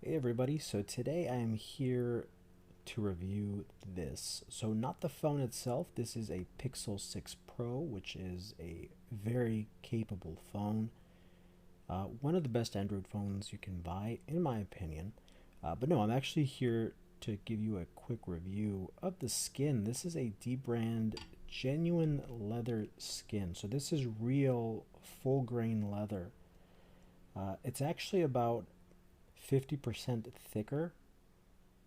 Hey everybody, so today I am here to review this. So not the phone itself, this is a Pixel 6 Pro, which is a very capable phone. One of the best Android phones you can buy, in my opinion. But no, I'm actually here to give you a quick review of the skin. This is a DBrand genuine leather skin. So this is real full grain leather. It's actually about 50% thicker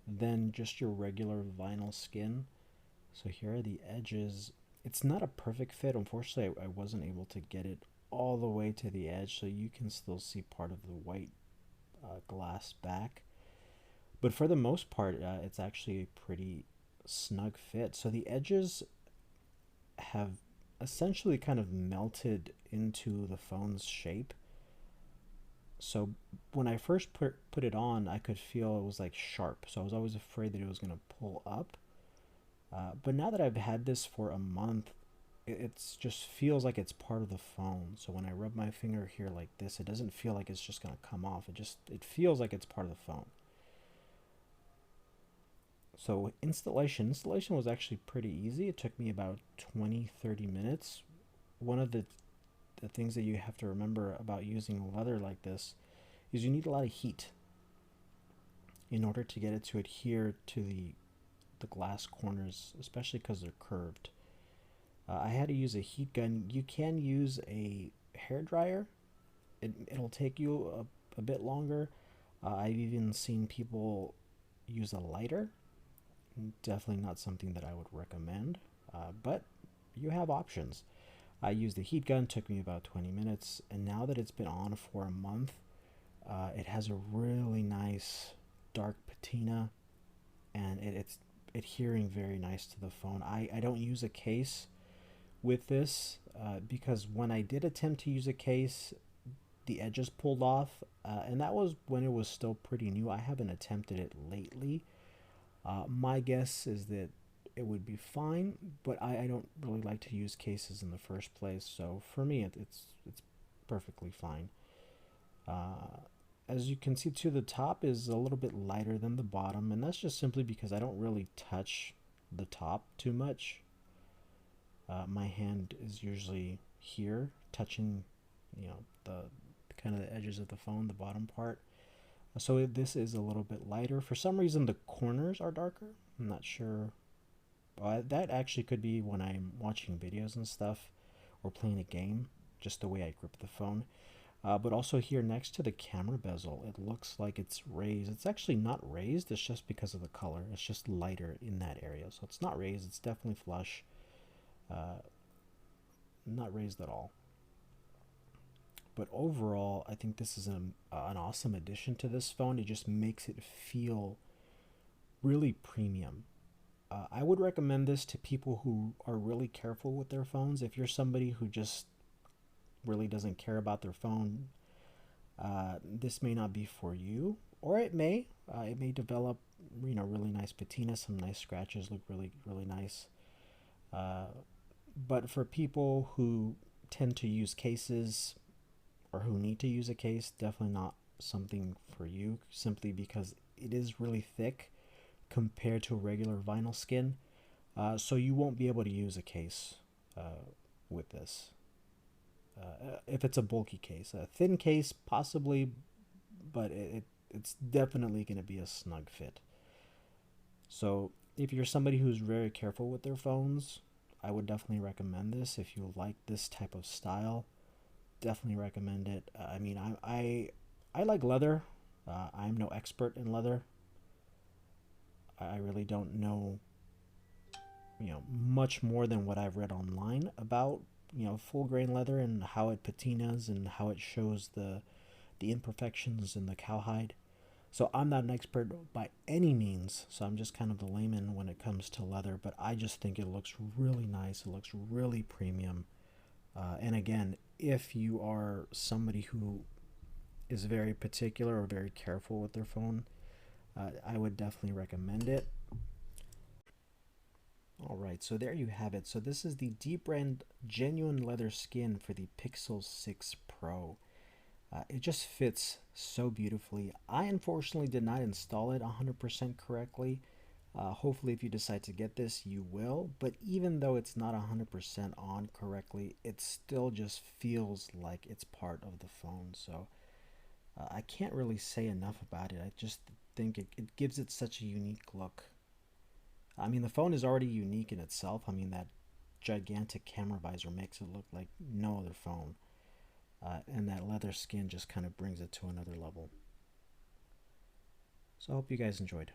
than just your regular vinyl skin. So here are the edges. It's not a perfect fit. Unfortunately, I wasn't able to get it all the way to the edge, so you can still see part of the white glass back. But for the most part, it's actually a pretty snug fit. So the edges have essentially kind of melted into the phone's shape. So when I first put it on, I could feel it was like sharp. So I was always afraid that it was going to pull up. But now that I've had this for a month, it just feels like it's part of the phone. So when I rub my finger here like this, it doesn't feel like it's just going to come off. It feels like it's part of the phone. So installation was actually pretty easy. It took me about 20-30 minutes. One of the things that you have to remember about using leather like this is you need a lot of heat in order to get it to adhere to the glass corners, especially because they're curved. I had to use a heat gun. You can use a hair dryer. It'll take you a bit longer. I've even seen people use a lighter. Definitely not something that I would recommend, but you have options. I used the heat gun, took me about 20 minutes, and now that it's been on for a month, it has a really nice dark patina, and it's adhering very nice to the phone. I don't use a case with this because when I did attempt to use a case, the edges pulled off, and that was when it was still pretty new. I haven't attempted it lately. My guess is that it would be fine, but I don't really like to use cases in the first place, so for me it's perfectly fine. Uh, as you can see too, the top is a little bit lighter than the bottom, and that's just simply because I don't really touch the top too much. My hand is usually here, touching, the kind of the edges of the phone, the bottom part. So this is a little bit lighter. For some reason, the corners are darker. I'm not sure. That actually could be when I'm watching videos and stuff or playing a game, just the way I grip the phone. But also here next to the camera bezel, it looks like it's raised. It's actually not raised, it's just because of the color. It's just lighter in that area. So it's not raised, it's definitely flush. Uh, not raised at all. But overall, I think this is an awesome addition to this phone. It just makes it feel really premium. I would recommend this to people who are really careful with their phones. If you're somebody who just really doesn't care about their phone, this may not be for you, or it may. It may develop, really nice patina, some nice scratches, look really nice. Uh, but for people who tend to use cases or who need to use a case, definitely not something for you. Simply because it is really thick compared to a regular vinyl skin, so you won't be able to use a case with this. If it's a bulky case, a thin case possibly, but it's definitely going to be a snug fit. So if you're somebody who's very careful with their phones, I would definitely recommend this. If you like this type of style, definitely recommend it. I mean, I like leather. I'm no expert in leather. I really don't know, much more than what I've read online about, full grain leather and how it patinas and how it shows the imperfections in the cowhide. So I'm not an expert by any means. So I'm just kind of the layman when it comes to leather. But I just think it looks really nice. It looks really premium. And again, if you are somebody who is very particular or very careful with their phone, I would definitely recommend it. All right, so there you have it. So this is the DBrand genuine leather skin for the Pixel 6 Pro. It just fits so beautifully. I unfortunately did not install it 100% correctly. Hopefully, if you decide to get this, you will. But even though it's not 100% on correctly, it still just feels like it's part of the phone. So I can't really say enough about it. I just think it gives it such a unique look. I mean, the phone is already unique in itself. I mean, that gigantic camera visor makes it look like no other phone. And that leather skin just kind of brings it to another level. So I hope you guys enjoyed.